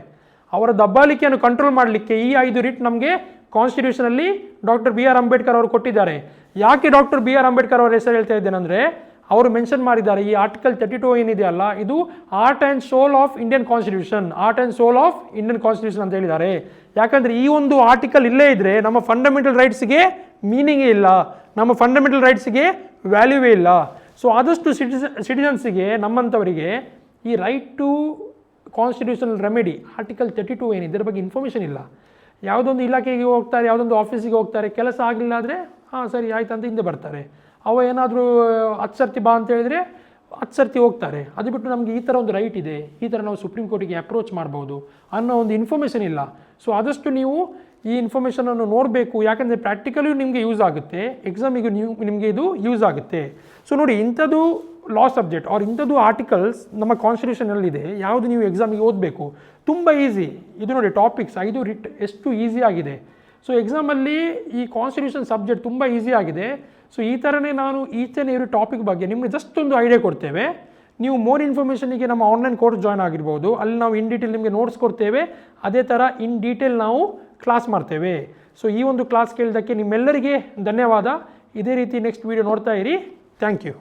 ಅವರ ದಬ್ಬಾಳಿಕೆಯನ್ನು ಕಂಟ್ರೋಲ್ ಮಾಡಲಿಕ್ಕೆ ಈ 5 ರಿಟ್ ನಮಗೆ ಕಾನ್ಸ್ಟಿಟ್ಯೂಷನಲ್ಲಿ ಡಾಕ್ಟರ್ BR ಅಂಬೇಡ್ಕರ್ ಅವರು ಕೊಟ್ಟಿದ್ದಾರೆ. ಯಾಕೆ ಡಾಕ್ಟರ್ BR ಅಂಬೇಡ್ಕರ್ ಅವರ ಹೆಸರು ಹೇಳ್ತಾ ಇದ್ದೇನೆಂದರೆ, ಅವರು ಮೆನ್ಷನ್ ಮಾಡಿದ್ದಾರೆ ಈ ಆರ್ಟಿಕಲ್ 32 ಏನಿದೆಯಲ್ಲ, ಇದು heart and soul of Indian constitution ಅಂತ ಹೇಳಿದ್ದಾರೆ. ಯಾಕಂದರೆ ಈ ಒಂದು ಆರ್ಟಿಕಲ್ ಇಲ್ಲೇ ಇದ್ದರೆ ನಮ್ಮ ಫಂಡಮೆಂಟಲ್ ರೈಟ್ಸ್ಗೆ ಮೀನಿಂಗೇ ಇಲ್ಲ, ನಮ್ಮ ಫಂಡಮೆಂಟಲ್ ರೈಟ್ಸ್ಗೆ ವ್ಯಾಲ್ಯೂವೇ ಇಲ್ಲ. ಸೊ ಆದಷ್ಟು ಸಿಟಿಸನ್ಸಿಗೆ, ನಮ್ಮಂಥವರಿಗೆ ಈ right to constitutional remedy article 32 ಏನಿದೆ ಇದರ ಬಗ್ಗೆ ಇನ್ಫಾರ್ಮೇಷನ್ ಇಲ್ಲ. ಯಾವುದೊಂದು ಇಲಾಖೆಗೆ ಹೋಗ್ತಾರೆ, ಯಾವುದೊಂದು ಆಫೀಸಿಗೆ ಹೋಗ್ತಾರೆ, ಕೆಲಸ ಆಗಲಿಲ್ಲ ಆದರೆ ಸರಿ ಆಯ್ತು ಅಂತ ಹಿಂದೆ ಬರ್ತಾರೆ. ಅವ ಏನಾದರೂ 10 ಸರ್ತಿ ಬಾ ಅಂತ ಹೇಳಿದರೆ 10 ಸರ್ತಿ ಹೋಗ್ತಾರೆ. ಅದು ಬಿಟ್ಟು ನಮಗೆ ಈ ಥರ ಒಂದು ರೈಟ್ ಇದೆ, ಈ ಥರ ನಾವು ಸುಪ್ರೀಂ ಕೋರ್ಟಿಗೆ ಅಪ್ರೋಚ್ ಮಾಡ್ಬೋದು ಅನ್ನೋ ಒಂದು ಇನ್ಫಾರ್ಮೇಷನ್ ಇಲ್ಲ. ಸೊ ಆದಷ್ಟು ನೀವು ಈ ಇನ್ಫಾರ್ಮೇಷನನ್ನು ನೋಡಬೇಕು, ಯಾಕಂದರೆ ಪ್ರಾಕ್ಟಿಕಲಿ ನಿಮಗೆ ಯೂಸ್ ಆಗುತ್ತೆ, ಎಕ್ಸಾಮಿಗೆ ನಿಮಗೆ ಇದು ಯೂಸ್ ಆಗುತ್ತೆ. ಸೊ ನೋಡಿ, ಇಂಥದ್ದು ಲಾ ಸಬ್ಜೆಕ್ಟ್ ಆರ್ ಇಂಥದ್ದು ಆರ್ಟಿಕಲ್ಸ್ ನಮ್ಮ ಕಾನ್ಸ್ಟಿಟ್ಯೂಷನಲ್ಲಿದೆ, ಯಾವುದು ನೀವು ಎಕ್ಸಾಮಿಗೆ ಓದಬೇಕು, ತುಂಬ ಈಸಿ. ಇದು ನೋಡಿ ಟಾಪಿಕ್ಸ್ 5 ರಿಟ್ ಎಷ್ಟು ಈಸಿ ಆಗಿದೆ. ಸೊ ಎಕ್ಸಾಮಲ್ಲಿ ಈ ಕಾನ್ಸ್ಟಿಟ್ಯೂಷನ್ ಸಬ್ಜೆಕ್ಟ್ ತುಂಬ ಈಸಿ ಆಗಿದೆ. ಸೊ ಈ ಥರನೇ ನಾನು ಈಚ್ ಆ್ಯಂಡ್ ಎವ್ರಿ ಟಾಪಿಕ್ ಬಗ್ಗೆ ನಿಮಗೆ ಜಸ್ಟ್ ಒಂದು ಐಡಿಯಾ ಕೊಡ್ತೇವೆ. ನೀವು ಮೋರ್ ಇನ್ಫಾರ್ಮೇಷನಿಗೆ ನಮ್ಮ ಆನ್ಲೈನ್ ಕೋರ್ಸ್ ಜಾಯ್ನ್ ಆಗಿರ್ಬೋದು. ಅಲ್ಲಿ ನಾವು ಇನ್ ಡೀಟೇಲ್ ನಿಮಗೆ ನೋಟ್ಸ್ ಕೊಡ್ತೇವೆ, ಅದೇ ಥರ ಇನ್ ಡೀಟೇಲ್ ನಾವು ಕ್ಲಾಸ್ ಮಾಡ್ತೇವೆ. ಸೊ ಈ ಒಂದು ಕ್ಲಾಸ್ ಕೇಳಿದ್ದಕ್ಕೆ ನಿಮ್ಮೆಲ್ಲರಿಗೆ ಧನ್ಯವಾದ. ಇದೇ ರೀತಿ ನೆಕ್ಸ್ಟ್ ವೀಡಿಯೋ ನೋಡ್ತಾ ಇರಿ. Thank you.